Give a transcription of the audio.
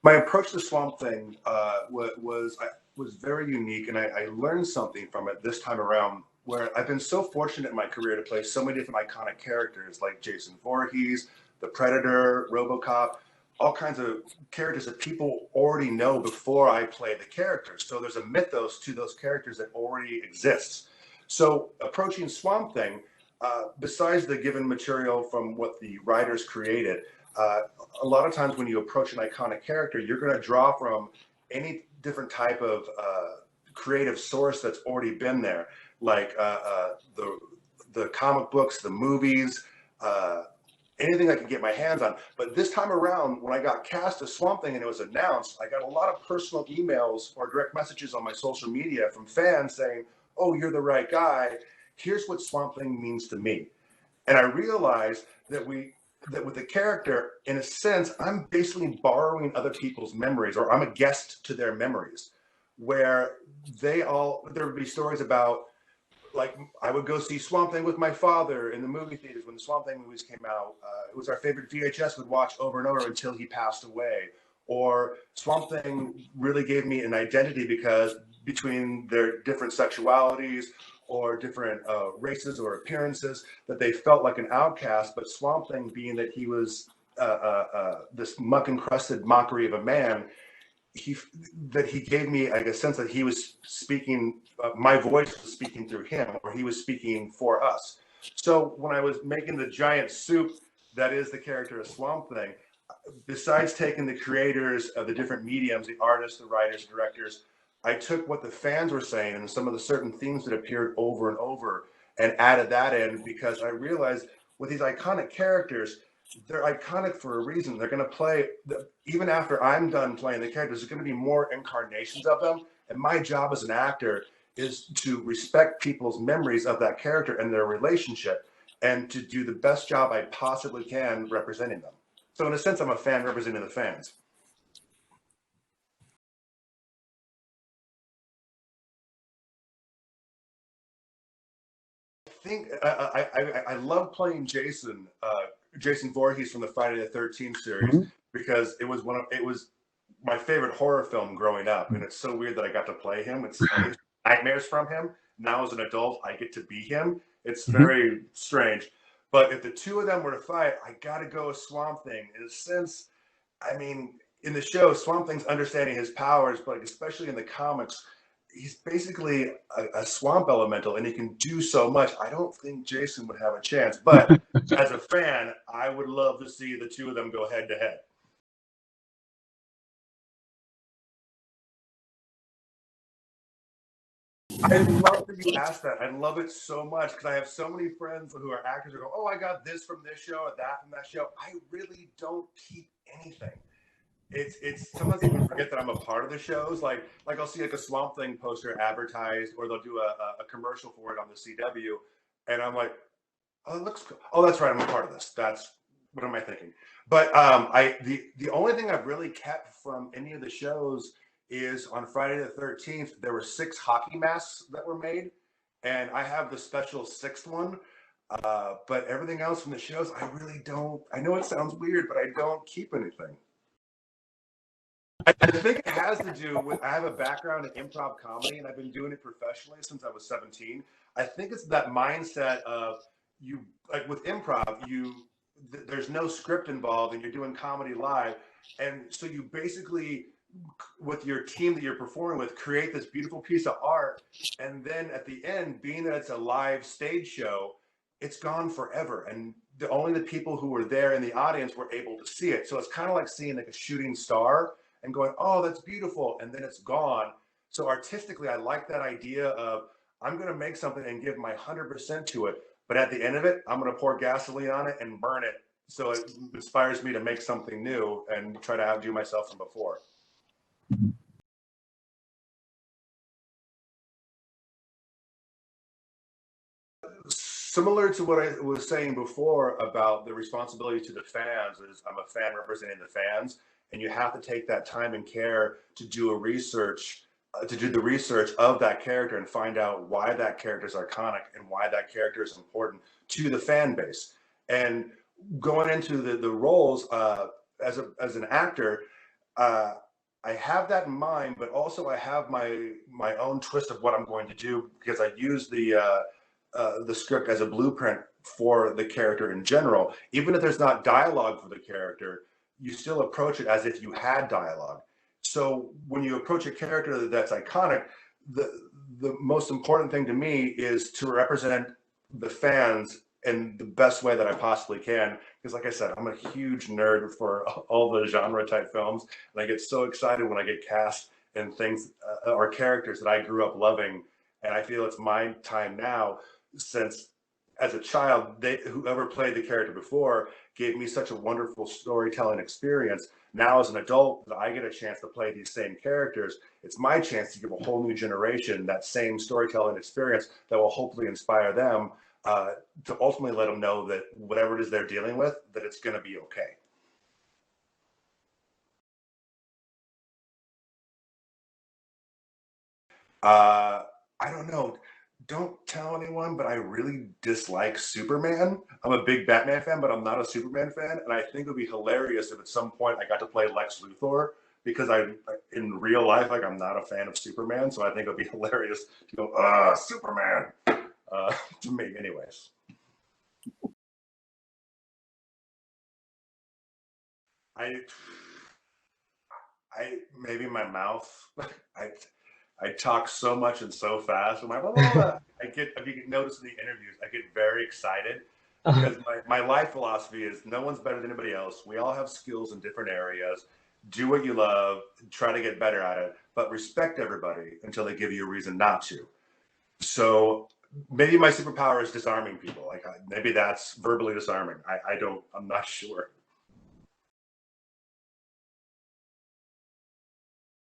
My approach to Swamp Thing was very unique, and I learned something from it this time around. Where I've been so fortunate in my career to play so many different iconic characters like Jason Voorhees, the Predator, RoboCop, all kinds of characters that people already know before I play the characters. So there's a mythos to those characters that already exists. So approaching Swamp Thing, besides the given material from what the writers created, uh, a lot of times when you approach an iconic character, you're going to draw from any different type of creative source that's already been there, like the comic books, the movies, uh, anything I could get my hands on. But this time around, when I got cast as Swamp Thing and it was announced, I got a lot of personal emails or direct messages on my social media from fans saying, "Oh, you're the right guy. Here's what Swamp Thing means to me." And I realized that with the character, in a sense, I'm basically borrowing other people's memories, or I'm a guest to their memories, where there would be stories about, like, I would go see Swamp Thing with my father in the movie theaters when the Swamp Thing movies came out. It was our favorite VHS we'd watch over and over until he passed away. Or Swamp Thing really gave me an identity because between their different sexualities or different races or appearances, that they felt like an outcast. But Swamp Thing, being that he was this muck encrusted mockery of a man, he that he gave me like a sense that he was speaking, my voice was speaking through him, or he was speaking for us. So when I was making the giant soup that is the character of Swamp Thing, besides taking the creators of the different mediums, the artists, the writers, directors, I took what the fans were saying and some of the certain themes that appeared over and over and added that in, because I realized with these iconic characters, they're iconic for a reason. They're going to play, even after I'm done playing the characters, there's going to be more incarnations of them. And my job as an actor is to respect people's memories of that character and their relationship, and to do the best job I possibly can representing them. So in a sense, I'm a fan representing the fans. I love playing Jason Voorhees from the Friday the 13th series, Mhm. because it was my favorite horror film growing up, and it's so weird that I got to play him. I used nightmares from him. Now as an adult, I get to be him. It's Mhm. very strange. But if the two of them were to fight, I got to go with Swamp Thing. In a sense, I mean, in the show, Swamp Thing's understanding his powers, but especially in the comics, he's basically a swamp elemental, and he can do so much. I don't think Jason would have a chance. But as a fan, I would love to see the two of them go head to head. I love that you asked that. I love it so much because I have so many friends who are actors who go, "Oh, I got this from this show or that from that show." I really don't keep anything. It's sometimes I even forget that I'm a part of the shows. Like I'll see like a Swamp Thing poster advertised, or they'll do a commercial for it on the CW, and I'm like, "Oh, it looks cool. Oh, that's right, I'm a part of this." That's what am I thinking? But the only thing I've really kept from any of the shows is on Friday the 13th there were 6 hockey masks that were made, and I have the special sixth one. But everything else from the shows, I really don't. I know it sounds weird, but I don't keep anything. I think it has to do with I have a background in improv comedy, and I've been doing it professionally since I was 17. I think it's that mindset of, you, like with improv, there's no script involved and you're doing comedy live. And so you basically, with your team that you're performing with, create this beautiful piece of art, and then at the end, being that it's a live stage show, it's gone forever, and only the people who were there in the audience were able to see it. So it's kind of like seeing like a shooting star and going, "Oh, that's beautiful," and then it's gone. So artistically, I like that idea of, I'm going to make something and give my 100% to it, but at the end of it, I'm going to pour gasoline on it and burn it. So it inspires me to make something new and try to outdo myself from before. Similar to what I was saying before about the responsibility to the fans, is I'm a fan representing the fans, and you have to take that time and care to do the research of that character and find out why that character is iconic and why that character is important to the fan base. And going into the roles, as an actor, uh, I have that in mind, but also I have my own twist of what I'm going to do because I use the script as a blueprint for the character in general. Even if there's not dialogue for the character, you still approach it as if you had dialogue. So when you approach a character that's iconic, the most important thing to me is to represent the fans in the best way that I possibly can. Because, like I said, I'm a huge nerd for all the genre type films, and I get so excited when I get cast in things or characters that I grew up loving. And I feel it's my time now, since as a child, whoever played the character before gave me such a wonderful storytelling experience. Now, as an adult, that I get a chance to play these same characters, it's my chance to give a whole new generation that same storytelling experience that will hopefully inspire them uh, to ultimately let them know that whatever it is they're dealing with, that it's going to be okay. Uh, I don't know. Don't tell anyone, but I really dislike Superman. I'm a big Batman fan, but I'm not a Superman fan. And I think it would be hilarious if at some point I got to play Lex Luthor because in real life, like I'm not a fan of Superman. So I think it would be hilarious to go, Superman, to me, anyways. I, maybe my mouth. I, I talk so much and so fast. I'm like, blah, blah, blah. If you can notice in the interviews, I get very excited because my life philosophy is no one's better than anybody else. We all have skills in different areas. Do what you love, try to get better at it, but respect everybody until they give you a reason not to. So maybe my superpower is disarming people. Like maybe that's verbally disarming. I'm not sure.